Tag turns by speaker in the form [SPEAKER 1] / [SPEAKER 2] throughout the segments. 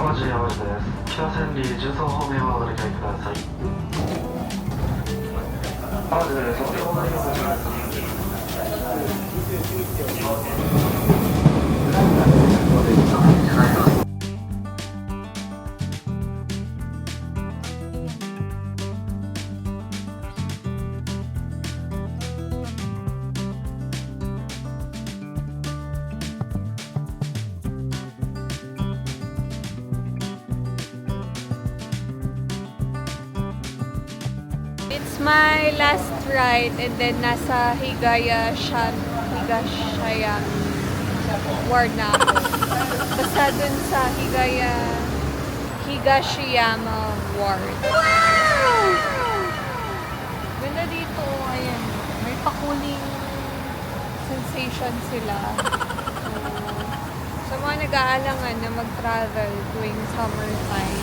[SPEAKER 1] 川尻山下です。北千里重曹方面はお乗り換えください。まず、東京大学です。
[SPEAKER 2] It's my last ride and then nasa Higashiyama ward na ako. Basta dun sa Higashiyama ward. Wow! Ganda dito. Ayan. May pakuling sensation sila. So, sa mga nag-aalangan na mag-travel tuwing summertime,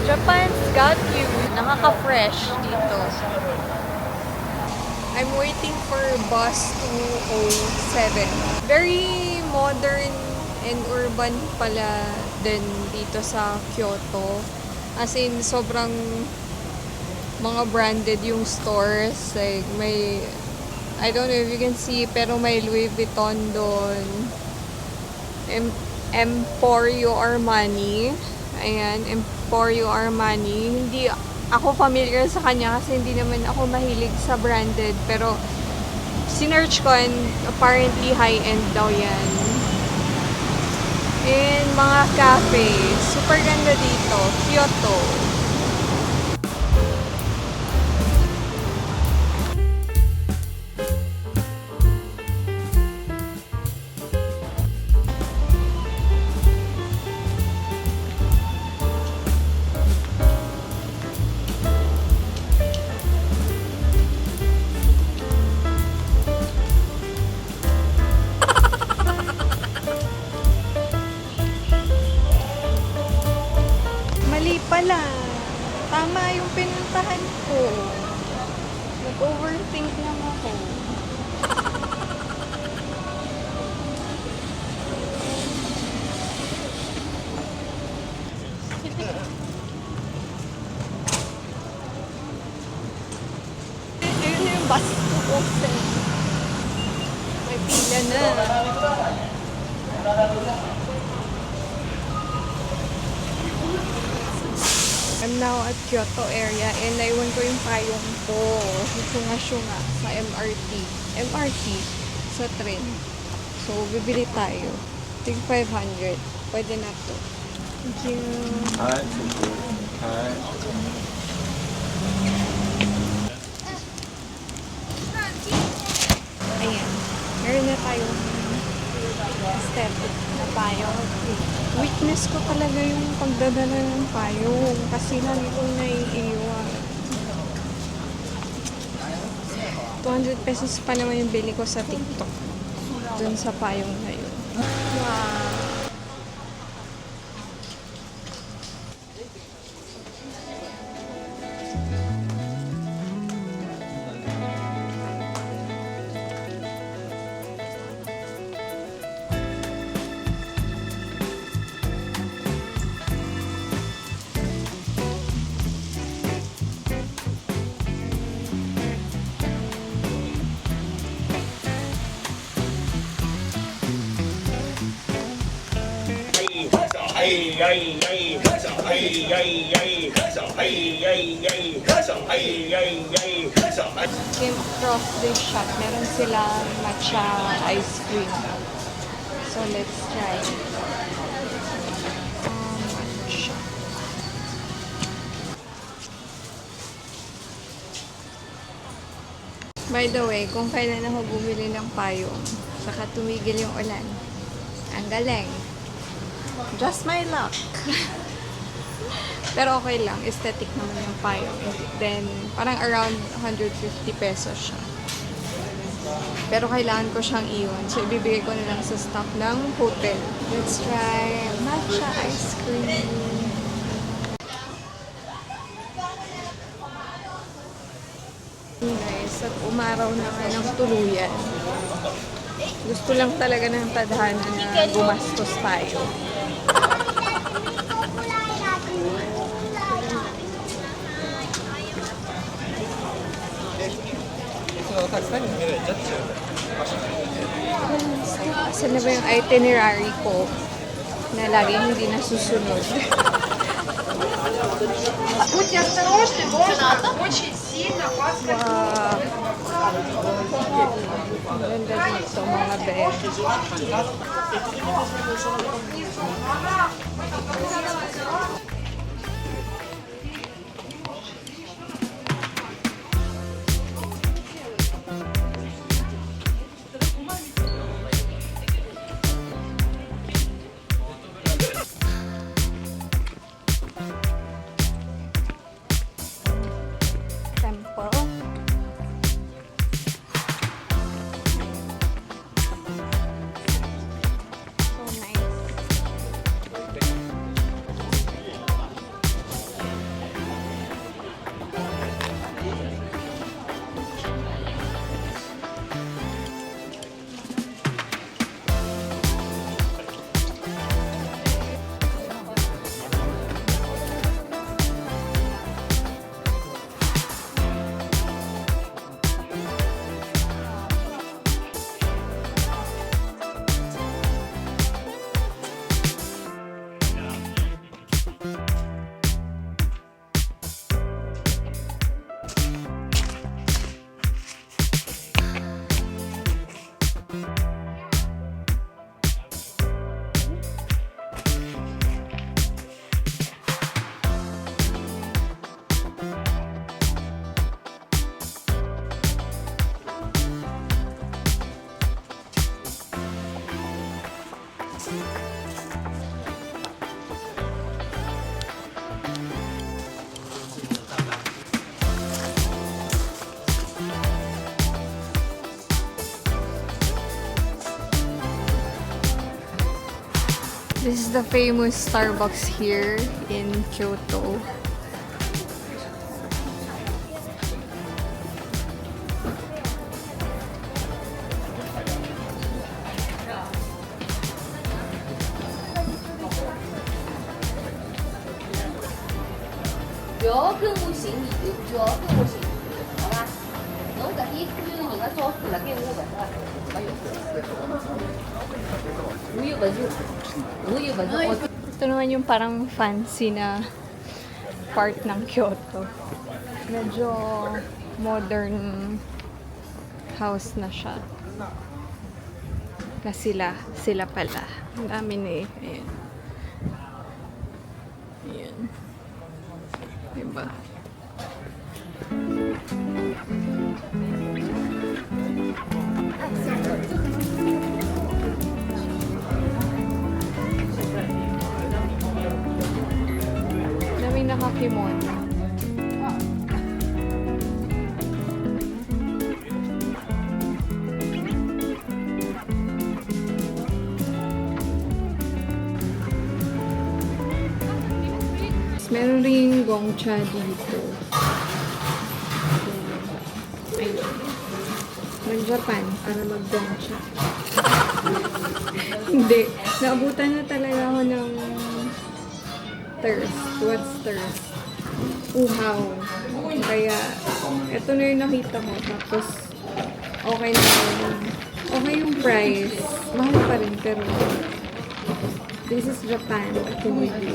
[SPEAKER 2] Japan's got you. Nakaka-fresh dito. I'm waiting for bus 207. Very modern and urban pala din dito sa Kyoto. As in, sobrang mga branded yung stores. Like, may, I don't know if you can see, pero may Louis Vuitton doon. Emporio Armani. Ayan, Emporio Armani. Hindi ako familiar sa kanya kasi hindi naman ako mahilig sa branded. Pero, sinearch ko and apparently high-end daw yan. And mga cafe. Super ganda dito. Kyoto. Pala, tama yung pinuntahan ko. Nag-overthink lang ako. Ayun yung bus ko. May pila na. I'm now at Kyoto area and naiwan ko yung payong ko. Syunga-syunga sa MRT sa train. So, bibili tayo. Tig 500. Pwede na to. Thank you.
[SPEAKER 3] Hi, thank you. Hi.
[SPEAKER 2] Ayan. Meron na tayong aesthetic na payong. Weakness ko talaga yung pagdadala ng payong kasi lagi kong naiiwan. 200 pesos pa naman yung bili ko sa TikTok dun sa payong na yun. Wow! Came across this shop. Meron silang matcha ice cream. So, let's try. Matcha. By the way, kung kailan ako bumili ng payong, saka tumigil yung ulan. Ang galing. Just my luck. Pero okay lang. Aesthetic naman yung payong. Then, parang around 150 pesos siya. Pero kailangan ko siyang iwan. So, ibibigay ko na lang sa staff ng hotel. Let's try matcha ice cream. Guys, at umaraw na nga ng tuluyan. Gusto lang talaga ng tadhana na gumastos tayo. Saan na ba yung itinerary ko na lagi hindi nasusunod?
[SPEAKER 4] Будьте осторожны, можно очень сильно вас
[SPEAKER 2] Wow! Ang ganda dito mga bed. Temple. So nice. This is the famous Starbucks here in Kyoto. Ito naman yung parang fancy na part ng Kyoto. Medyo modern house na siya. Na sila pala. Ang dami na eh. Ayan. Ayan. Diba? Daming nakakimono. Meron ring gongcha dito. Ayun. Mag-Japan para mag-gongcha. Hindi. Naabutan na talaga ako ng thirst. What's thirst? Uhaw. Kaya, ito na yung nakita ko. Tapos, okay na yun. Okay yung price. Mahal pa rin, pero this is Japan. Comedy.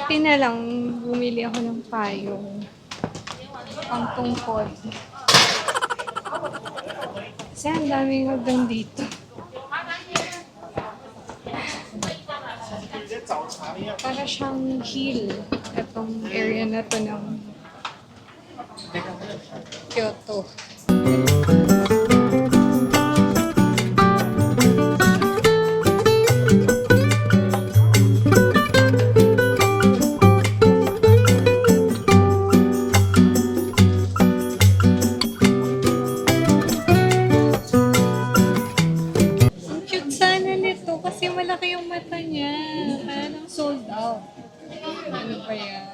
[SPEAKER 2] Buti na lang, bumili ako ng payong pang tungkod. Kasi ang daming hagdan dito. Para siyang hill. Itong area na to ng Kyoto. ba yan?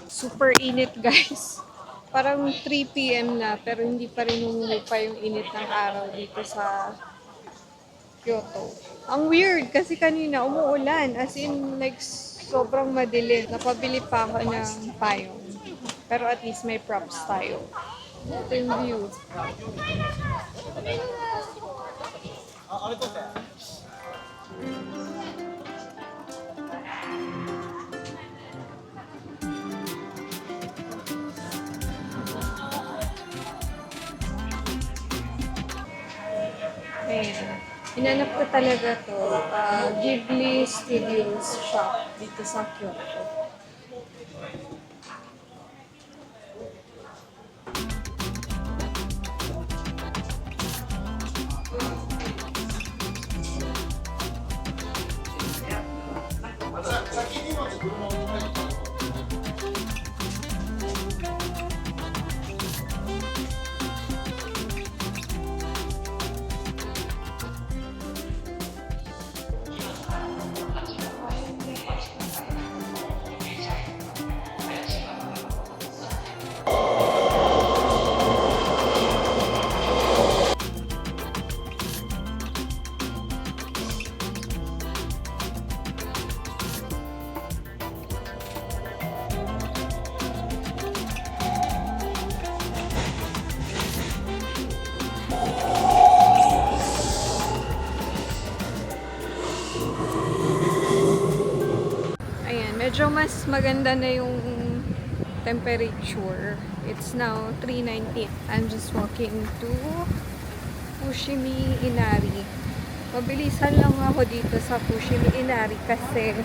[SPEAKER 2] Super init, guys. Parang 3 p.m. na, pero hindi pa rin humuhupa yung init ng araw dito sa Kyoto. Ang weird, kasi kanina umuulan. As in, like, sobrang madilim. Napabili pa ako ng payong. Pero at least may props tayo. Ito yung view. Ayan. Hinanap ko talaga to. Ghibli Studios shop dito sa Kyoto. Medyo mas maganda na yung temperature. It's now 3:19. I'm just walking to Fushimi Inari. Mabilisan lang ako dito sa Fushimi Inari kasi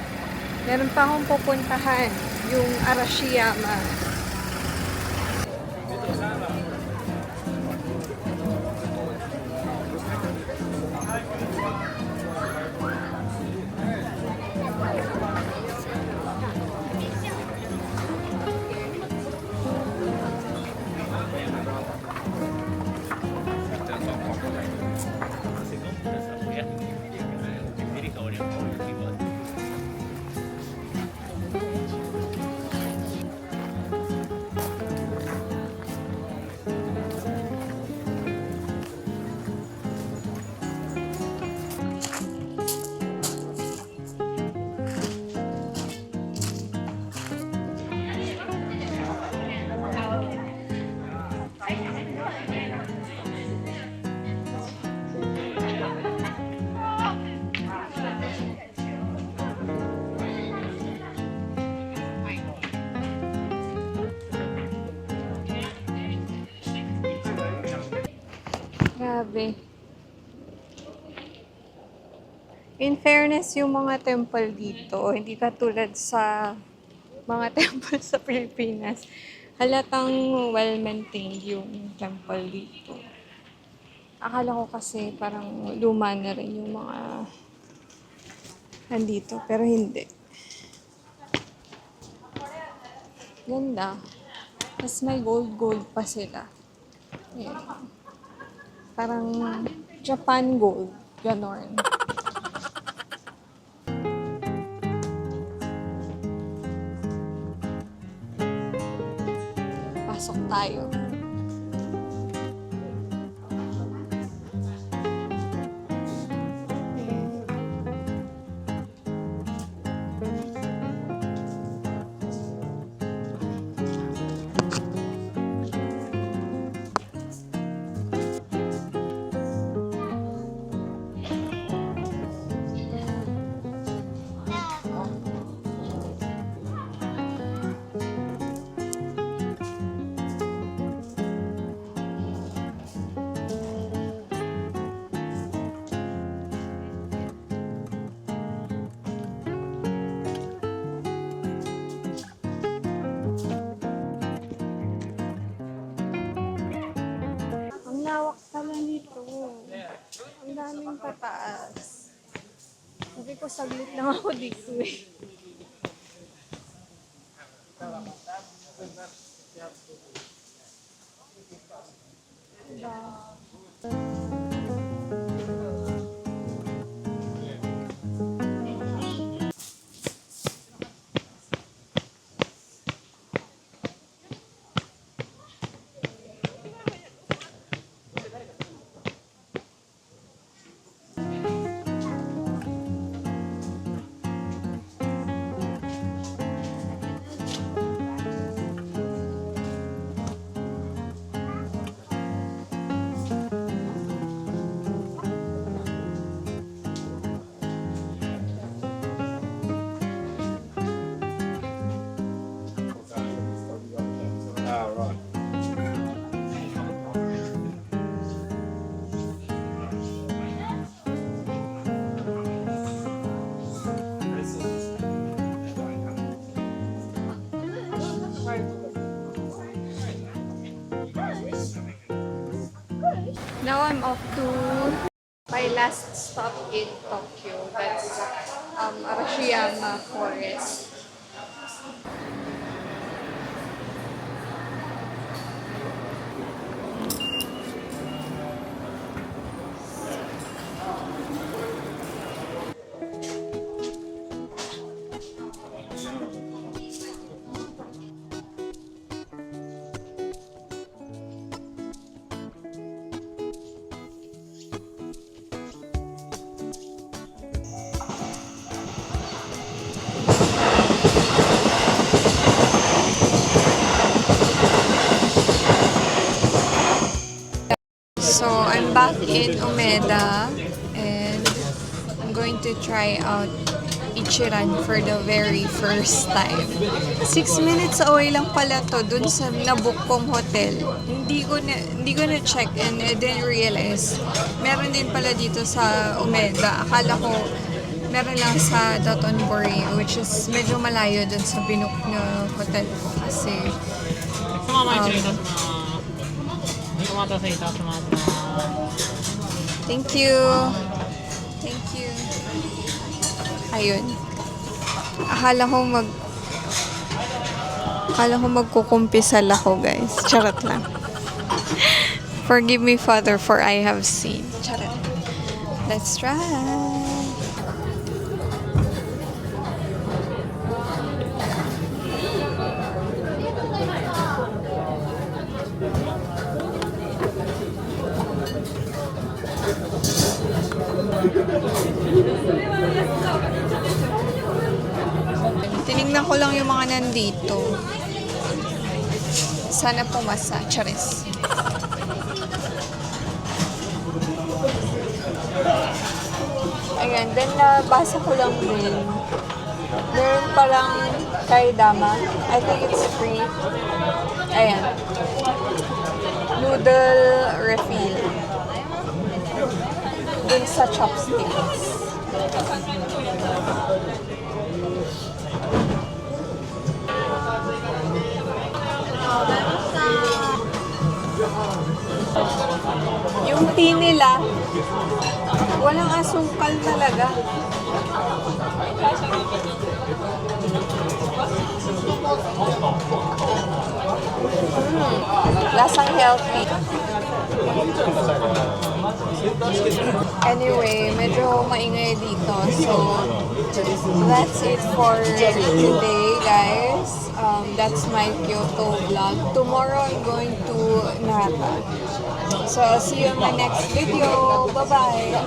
[SPEAKER 2] meron pa akong pupuntahan, yung Arashiyama. Grabe. In fairness, yung mga temple dito, hindi katulad sa mga temple sa Pilipinas. Halatang well-maintained yung temple dito. Akala ko kasi parang luma na rin yung mga nandito, pero hindi. Ganda. Tapos may gold-gold pa sila. Ayan. Parang Japan gold. Ganon. Pasok tayo. Lawak pala nito. Ang daming pataas. Sabi ko, saglit lang ako dito eh. Diba?
[SPEAKER 3] right.
[SPEAKER 2] Now I'm off to my last stop in Tokyo. That's Arashiyama Forest. So I'm back in Umeda and I'm going to try out Ichiran for the very first time. 6 minutes away lang pala to dun sa nabook kong hotel. Hindi ko na check and I didn't realize meron din pala dito sa Umeda. Akala ko meron lang sa Dotonbori, which is medyo malayo dun sa binook na hotel ko kasi thank you. Thank you. Ayun. Akala ko magkukumpisal ako, guys. Charot lang. Forgive me, Father, for I have sinned. Charot. Let's try. Tinignan ko lang yung mga nandito. Sana pumasa. Charis. Ayan. Then, nabasa ko lang din. Meron parang kaidama. I think it's free. Ayan. Noodle refill. Dun sa chopsticks. Yung tea nila, walang asukal talaga. Lasang healthy. Anyway, medyo maingay dito. So, that's it for today, guys. That's my Kyoto vlog. Tomorrow, I'm going to Nara. So, I'll see you in my next video. Bye-bye!